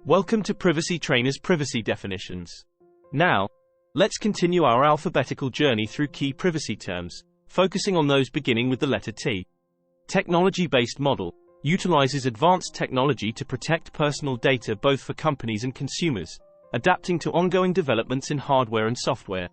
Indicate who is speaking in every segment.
Speaker 1: Welcome to Privacy Trainer's Privacy Definitions. Now, let's continue our alphabetical journey through key privacy terms, focusing on those beginning with the letter T. Technology-based model utilizes advanced technology to protect personal data both for companies and consumers, adapting to ongoing developments in hardware and software.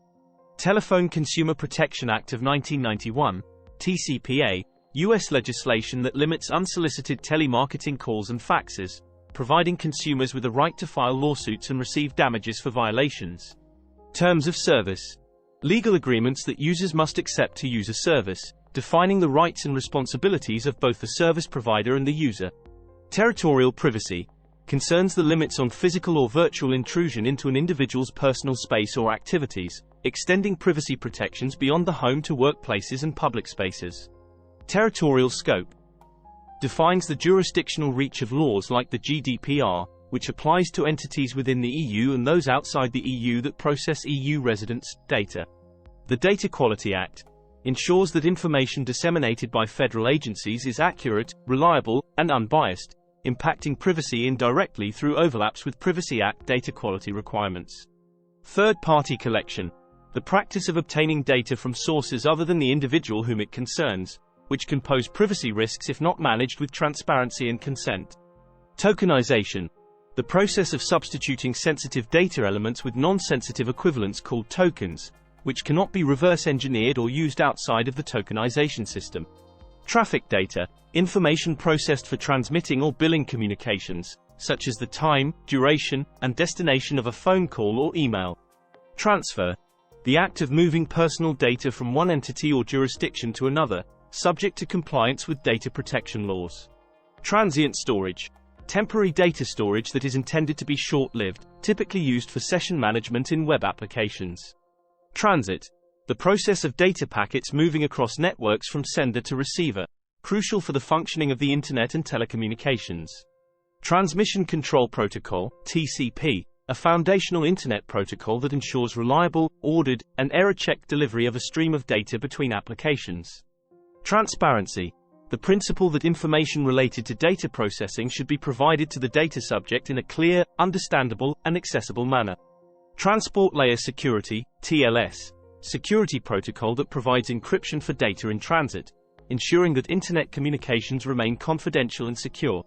Speaker 1: Telephone Consumer Protection Act of 1991, TCPA, U.S. legislation that limits unsolicited telemarketing calls and faxes, providing consumers with a right to file lawsuits and receive damages for violations. Terms of service. Legal agreements that users must accept to use a service, defining the rights and responsibilities of both the service provider and the user. Territorial privacy. Concerns the limits on physical or virtual intrusion into an individual's personal space or activities, extending privacy protections beyond the home to workplaces and public spaces. Territorial scope. Defines the jurisdictional reach of laws like the GDPR, which applies to entities within the EU and those outside the EU that process EU residents' data. The Data Quality Act ensures that information disseminated by federal agencies is accurate, reliable, and unbiased, impacting privacy indirectly through overlaps with Privacy Act data quality requirements. Third-party collection. The practice of obtaining data from sources other than the individual whom it concerns, which can pose privacy risks if not managed with transparency and consent. Tokenization. The process of substituting sensitive data elements with non-sensitive equivalents called tokens, which cannot be reverse-engineered or used outside of the tokenization system. Traffic data. Information processed for transmitting or billing communications, such as the time, duration, and destination of a phone call or email. Transfer. The act of moving personal data from one entity or jurisdiction to another, subject to compliance with data protection laws. Transient storage. Temporary data storage that is intended to be short-lived, typically used for session management in web applications. Transit. The process of data packets moving across networks from sender to receiver, crucial for the functioning of the Internet and telecommunications. Transmission Control Protocol, TCP, a foundational Internet protocol that ensures reliable, ordered, and error-checked delivery of a stream of data between applications. Transparency. The principle that information related to data processing should be provided to the data subject in a clear, understandable, and accessible manner. Transport Layer Security, TLS. Security protocol that provides encryption for data in transit, ensuring that Internet communications remain confidential and secure.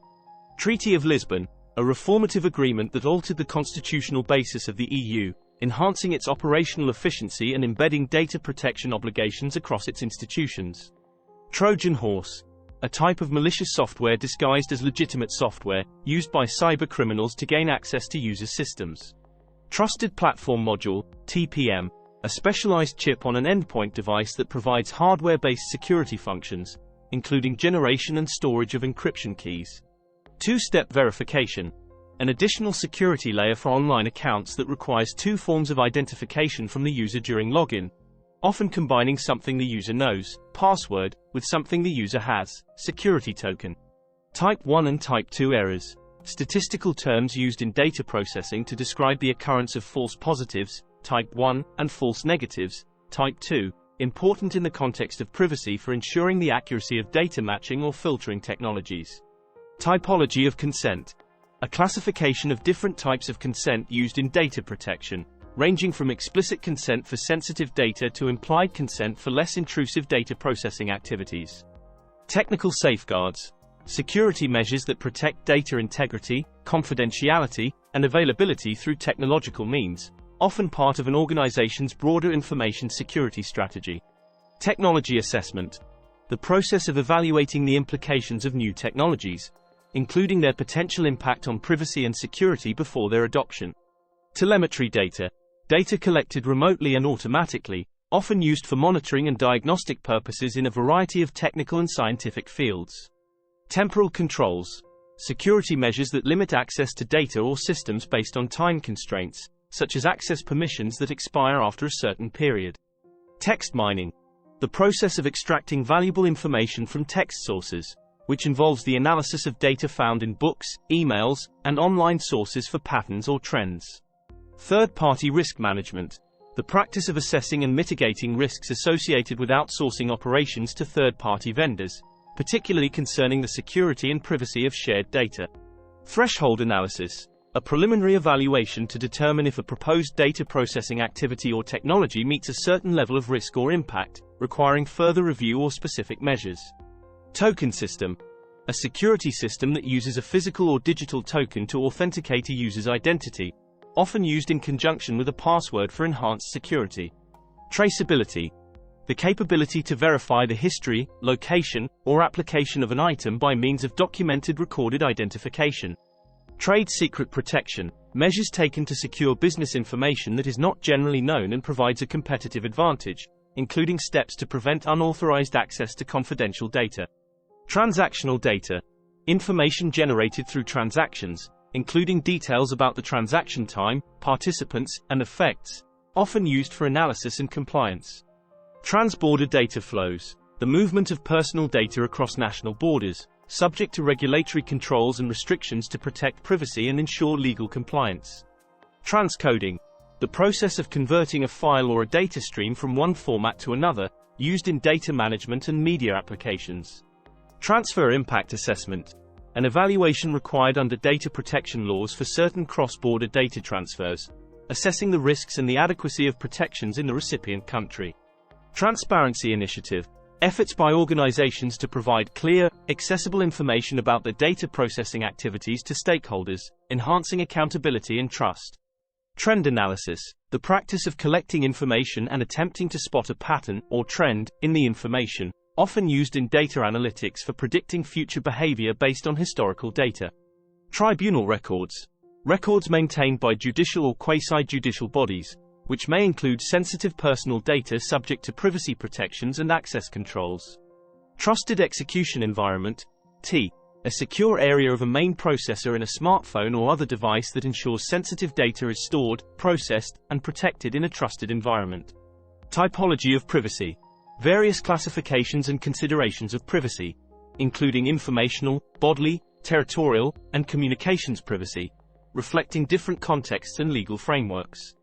Speaker 1: Treaty of Lisbon. A reformative agreement that altered the constitutional basis of the EU, enhancing its operational efficiency and embedding data protection obligations across its institutions. Trojan horse. A type of malicious software disguised as legitimate software, used by cybercriminals to gain access to user systems. Trusted Platform Module, TPM. A specialized chip on an endpoint device that provides hardware-based security functions, including generation and storage of encryption keys. Two-step verification. An additional security layer for online accounts that requires two forms of identification from the user during login, often combining something the user knows, password, with something the user has, security token. Type 1 and Type 2 errors. Statistical terms used in data processing to describe the occurrence of false positives, Type 1, and false negatives, Type 2, important in the context of privacy for ensuring the accuracy of data matching or filtering technologies. Typology of consent. A classification of different types of consent used in data protection, ranging from explicit consent for sensitive data to implied consent for less intrusive data processing activities. Technical safeguards. Security measures that protect data integrity, confidentiality, and availability through technological means, often part of an organization's broader information security strategy. Technology assessment. The process of evaluating the implications of new technologies, including their potential impact on privacy and security before their adoption. Telemetry data. Data collected remotely and automatically, often used for monitoring and diagnostic purposes in a variety of technical and scientific fields. Temporal controls. Security measures that limit access to data or systems based on time constraints, such as access permissions that expire after a certain period. Text mining. The process of extracting valuable information from text sources, which involves the analysis of data found in books, emails, and online sources for patterns or trends. Third-party risk management. The practice of assessing and mitigating risks associated with outsourcing operations to third-party vendors, particularly concerning the security and privacy of shared data. Threshold analysis. a preliminary evaluation to determine if a proposed data processing activity or technology meets a certain level of risk or impact, requiring further review or specific measures. Token system, a security system that uses a physical or digital token to authenticate a user's identity, often used in conjunction with a password for enhanced security. Traceability, the capability to verify the history, location, or application of an item by means of documented recorded identification. Trade secret protection, measures taken to secure business information that is not generally known and provides a competitive advantage, including steps to prevent unauthorized access to confidential data. Transactional data, information generated through transactions, including details about the transaction time, participants, and effects, often used for analysis and compliance. Transborder data flows, the movement of personal data across national borders, subject to regulatory controls and restrictions to protect privacy and ensure legal compliance. Transcoding, the process of converting a file or a data stream from one format to another, used in data management and media applications. Transfer impact assessment, an evaluation required under data protection laws for certain cross-border data transfers, assessing the risks and the adequacy of protections in the recipient country. Transparency initiative, efforts by organizations to provide clear, accessible information about their data processing activities to stakeholders, enhancing accountability and trust. Trend analysis, the practice of collecting information and attempting to spot a pattern or trend in the information, often used in data analytics for predicting future behavior based on historical data. Tribunal records, records maintained by judicial or quasi-judicial bodies, which may include sensitive personal data subject to privacy protections and access controls. Trusted execution environment, T, a secure area of a main processor in a smartphone or other device that ensures sensitive data is stored, processed, and protected in a trusted environment. Typology of privacy, various classifications and considerations of privacy, including informational, bodily, territorial, and communications privacy, reflecting different contexts and legal frameworks.